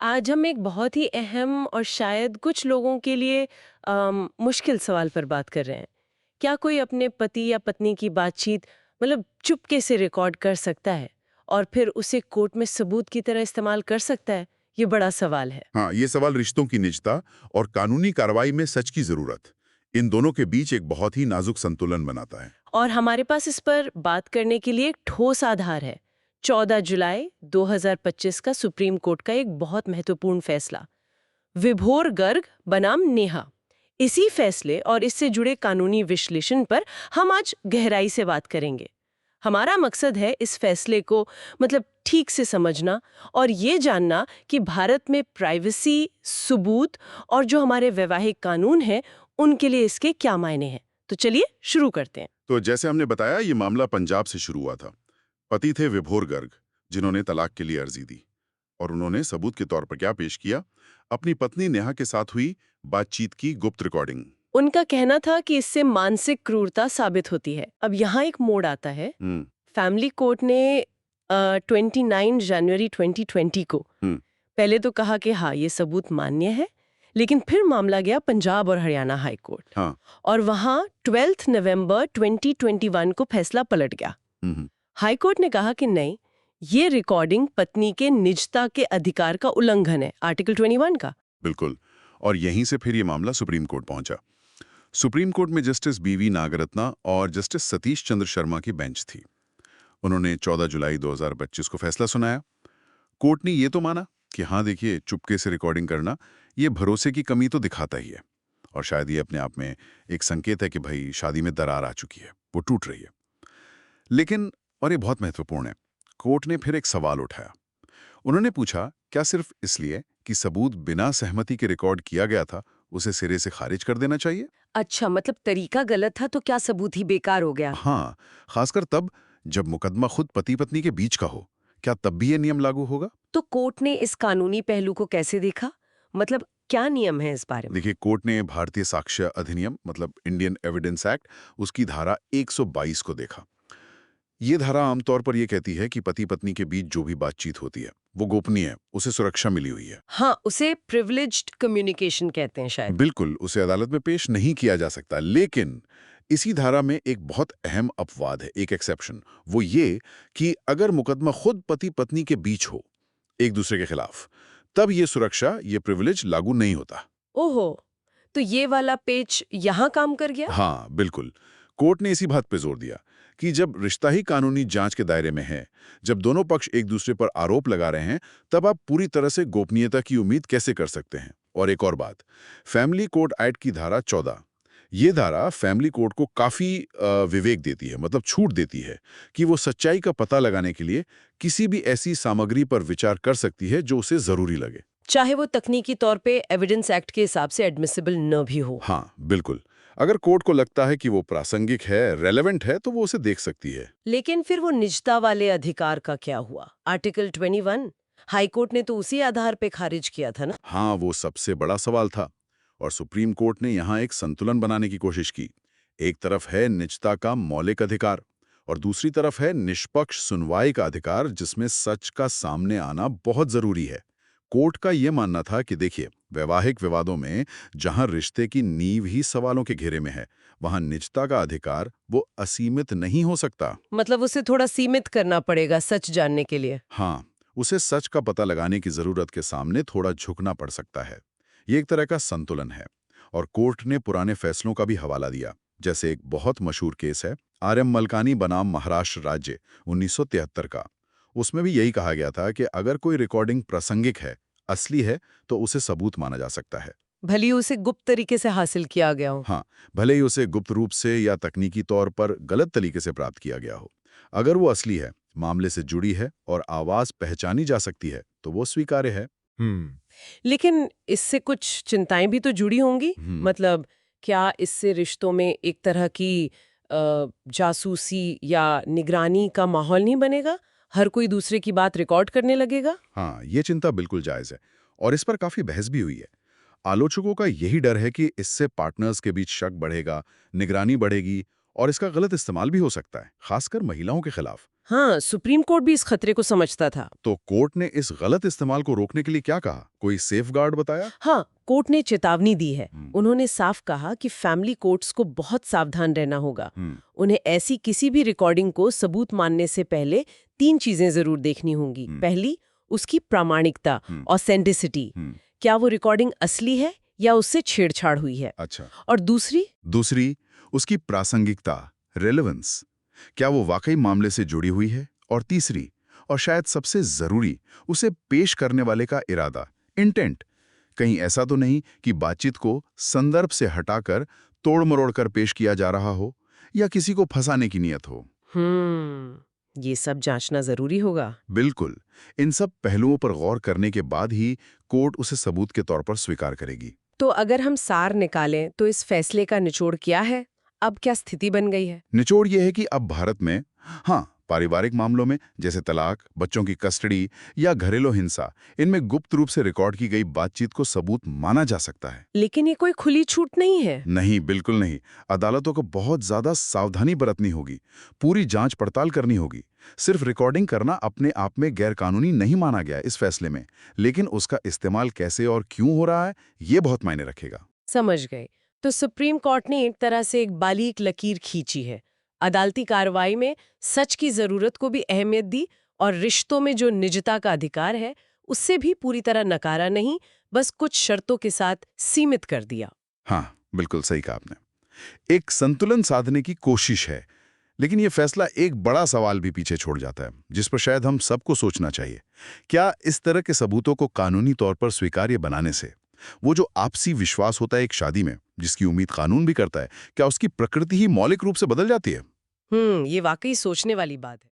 आज हम एक बहुत ही अहम और शायद कुछ लोगों के लिए मुश्किल सवाल पर बात कर रहे हैं। क्या कोई अपने पति या पत्नी की बातचीत चुपके से रिकॉर्ड कर सकता है और फिर उसे कोर्ट में सबूत की तरह इस्तेमाल कर सकता है? ये बड़ा सवाल है। हाँ, ये सवाल रिश्तों की निजता और कानूनी कार्रवाई में सच की जरूरत, इन दोनों के बीच एक बहुत ही नाजुक संतुलन बनाता है। और हमारे पास इस पर बात करने के लिए एक ठोस आधार है। 14 जुलाई 2025 का सुप्रीम कोर्ट का एक बहुत महत्वपूर्ण फैसला, विभोर गर्ग बनाम नेहा। इसी फैसले और इससे जुड़े कानूनी विश्लेषण पर हम आज गहराई से बात करेंगे। हमारा मकसद है इस फैसले को ठीक से समझना और ये जानना कि भारत में प्राइवेसी, सबूत और जो हमारे वैवाहिक कानून हैं, उनके लिए इसके क्या मायने हैं। तो चलिए शुरू करते हैं। तो जैसे हमने बताया, ये मामला पंजाब से शुरू हुआ था। पति थे विभोर गर्ग, जिन्होंने तलाक के लिए अर्जी दी। और उन्होंने सबूत के तौर पर क्या पेश किया? अपनी पत्नी नेहा के साथ हुई बातचीत की गुप्त रिकॉर्डिंग। उनका कहना था कि इससे मानसिक क्रूरता साबित होती है। अब यहाँ एक मोड़ आता है। हम्म। फैमिली कोर्ट ने 29 जनवरी 2020 को हम्म। पहले तो कहा कि हाँ, ये सबूत मान्य है, लेकिन फिर मामला गया पंजाब और हरियाणा हाई कोर्ट। हाँ। और वहाँ 12 नवंबर 2021 को फैसला पलट गया। हम्म। हाई कोर्ट ने कहा कि नहीं, ये रिकॉर्डिंग पत्नी के निजता के अधिकार का उल्लंघन है, आर्टिकल 21 का। बिल्कुल। और यहीं से फिर ये मामला सुप्रीम कोर्ट पहुंचा। सुप्रीम कोर्ट में जस्टिस बीवी नागरत्ना और जस्टिस सतीश चंद्र शर्मा की बेंच थी। उन्होंने 14 जुलाई 2025 को फैसला सुनाया। कोर्ट ने ये तो माना कि हाँ देखिए, चुपके से रिकॉर्डिंग करना ये भरोसे की कमी तो दिखाता ही है, और शायद ये अपने आप में एक संकेत है कि भाई शादी में दरार आ चुकी है, वो टूट रही है। लेकिन, और ये बहुत महत्वपूर्ण है, कोर्ट ने फिर एक सवाल उठाया। उन्होंने पूछा, क्या सिर्फ इसलिए कि सबूत बिना सहमति के रिकॉर्ड किया गया था, उसे सिरे से खारिज कर देना चाहिए? अच्छा, मतलब तरीका गलत था तो क्या सबूत ही बेकार हो गया? हाँ, खासकर तब जब मुकदमा खुद पति पत्नी के बीच का हो। क्या तब भी ये नियम लागू होगा? तो कोर्ट ने इस कानूनी पहलू को कैसे देखा? क्या नियम है इस बारे में? देखिए, कोर्ट ने भारतीय साक्ष्य अधिनियम मतलब इंडियन एविडेंस एक्ट, उसकी धारा 122 को देखा। ये धारा आमतौर पर ये कहती है कि पति पत्नी के बीच जो भी बातचीत होती है वो गोपनीय है, उसे सुरक्षा मिली हुई है। हाँ, उसे प्रिविलेज्ड कम्युनिकेशन कहते हैं शायद। बिल्कुल, उसे अदालत में पेश नहीं किया जा सकता। लेकिन इसी धारा में एक बहुत अहम अपवाद है, एक एक्सेप्शन। वो ये कि अगर मुकदमा खुद पति पत्नी के बीच हो, एक दूसरे के खिलाफ, तब ये सुरक्षा, ये प्रिविलेज लागू नहीं होता। ओहो, तो ये वाला पेच यहाँ काम कर गया? हाँ, बिल्कुल। कोर्ट ने इसी बात पे जोर दिया कि जब रिश्ता ही कानूनी जांच के दायरे में है, जब दोनों पक्ष एक दूसरे पर आरोप लगा रहे हैं, तब आप पूरी तरह से गोपनीयता की उम्मीद कैसे कर सकते हैं? और एक और बात, फैमिली कोर्ट एक्ट की धारा 14, ये धारा फैमिली कोर्ट को काफी विवेक देती है, मतलब छूट देती है कि वो सच्चाई का पता लगाने के लिए किसी भी ऐसी सामग्री पर विचार कर सकती है जो उसे जरूरी लगे। चाहे वो तकनीकी तौर पे एविडेंस एक्ट के हिसाब से एडमिसिबल न भी हो। हाँ, बिल्कुल। अगर कोर्ट को लगता है कि वो प्रासंगिक है, रेलेवेंट है, तो वो उसे देख सकती है। लेकिन फिर वो निजता वाले अधिकार का क्या हुआ? आर्टिकल 21 हाई कोर्ट ने तो उसी आधार पे खारिज किया था ना? हाँ, वो सबसे बड़ा सवाल था। और सुप्रीम कोर्ट ने यहाँ एक संतुलन बनाने की कोशिश की। एक तरफ है निजता का मौलिक अधिकार, और दूसरी तरफ है निष्पक्ष सुनवाई का अधिकार, जिसमें सच का सामने आना बहुत जरूरी है। कोर्ट का ये मानना था कि देखिए, वैवाहिक विवादों में जहां रिश्ते की नींव ही सवालों के घेरे में है, वहां निजता का अधिकार वो असीमित नहीं हो सकता। मतलब उसे थोड़ा सीमित करना पड़ेगा सच जानने के लिए। हाँ, उसे सच का पता लगाने की जरूरत के सामने थोड़ा झुकना पड़ सकता है। ये एक तरह का संतुलन है। और कोर्ट ने पुराने फैसलों का भी हवाला दिया। जैसे एक बहुत मशहूर केस है, आर.एम. मलकानी बनाम महाराष्ट्र राज्य, 1973 का। उसमें भी यही कहा गया था कि अगर कोई रिकॉर्डिंग प्रासंगिक है, असली है, तो उसे सबूत माना जा सकता है। भली उसे गुप्त तरीके से हासिल किया गया हो। हाँ, भले ही उसे गुप्त रूप से या तकनीकी तौर पर गलत तरीके से प्राप्त किया गया हो। अगर वो असली है, मामले से जुड़ी है और आवाज पहचानी जा सकती है, तो वो स्वीकार्य है। लेकिन इससे कुछ चिंताएं भी तो जुड़ी होंगी। हम्म। मतलब क्या इससे रिश्तों में एक तरह की जासूसी या निगरानी का माहौल नहीं बनेगा? हर कोई दूसरे की बात रिकॉर्ड करने लगेगा? हाँ, ये चिंता बिल्कुल जायज है, और इस पर काफी बहस भी हुई है। आलोचकों का यही डर है कि इससे पार्टनर्स के बीच शक बढ़ेगा, निगरानी बढ़ेगी, और इसका गलत इस्तेमाल भी हो सकता है, खासकर महिलाओं के खिलाफ। हाँ, सुप्रीम कोर्ट भी इस खतरे को समझता था। तो कोर्ट ने इस गलत इस्तेमाल को रोकने के लिए क्या कहा? कोई सेफगार्ड बताया? हाँ, कोर्ट ने चेतावनी दी है। हम्म। उन्होंने साफ कहा कि फैमिली कोर्ट्स को बहुत सावधान रहना होगा। हम्म। उन्हें ऐसी किसी भी रिकॉर्डिंग को सबूत मानने से पहले 3 चीजें जरूर देखनी होंगी। पहली, उसकी प्रामाणिकता, ऑथेंटिसिटी। क्या वो रिकॉर्डिंग असली है या उससे छेड़छाड़ हुई है? अच्छा। और दूसरी, उसकी प्रासंगिकता, रेलेवेंस, क्या वो वाकई मामले से जुड़ी हुई है? और तीसरी, और शायद सबसे जरूरी, उसे पेश करने वाले का इरादा, इंटेंट। कहीं ऐसा तो नहीं कि बातचीत को संदर्भ से हटाकर तोड़-मरोड़ कर पेश किया जा रहा हो या किसी को फंसाने की नीयत हो। ये सब जांचना जरूरी होगा। बिल्कुल। इन सब पहलुओं पर गौर करने के बाद ही कोर्ट उसे सबूत के तौर पर स्वीकार करेगी। तो अगर हम सार निकालें तो इस फैसले का निचोड़ क्या है? अब क्या स्थिति बन गई है? निचोड़ यह है कि अब भारत में, हाँ, पारिवारिक मामलों में जैसे तलाक, बच्चों की कस्टडी या घरेलू हिंसा, इनमें गुप्त रूप से रिकॉर्ड की गई बातचीत को सबूत माना जा सकता है। लेकिन ये कोई खुली छूट नहीं है। नहीं, बिल्कुल नहीं। अदालतों को बहुत ज्यादा सावधानी बरतनी होगी, पूरी जांच पड़ताल करनी होगी। सिर्फ रिकॉर्डिंग करना अपने आप में गैरकानूनी नहीं माना गया इस फैसले में, लेकिन उसका इस्तेमाल कैसे और क्यों हो रहा है, ये बहुत मायने रखेगा। समझ गए। तो सुप्रीम कोर्ट ने एक तरह से एक बारीक लकीर खींची है। अदालती कार्रवाई में सच की जरूरत को भी अहमियत दी और रिश्तों में जो निजता का अधिकार है उससे भी पूरी तरह नकारा नहीं, बस कुछ शर्तों के साथ सीमित कर दिया। हाँ, बिल्कुल सही कहा आपने। एक संतुलन साधने की कोशिश है, लेकिन ये फैसला एक बड़ा सवाल भी पीछे छोड़ जाता है, जिस पर शायद हम सबको सोचना चाहिए। क्या इस तरह के सबूतों को कानूनी तौर पर स्वीकार्य बनाने से वो जो आपसी विश्वास होता है एक शादी में, जिसकी उम्मीद कानून भी करता है, क्या उसकी प्रकृति ही मौलिक रूप से बदल जाती है? ये वाकई सोचने वाली बात है।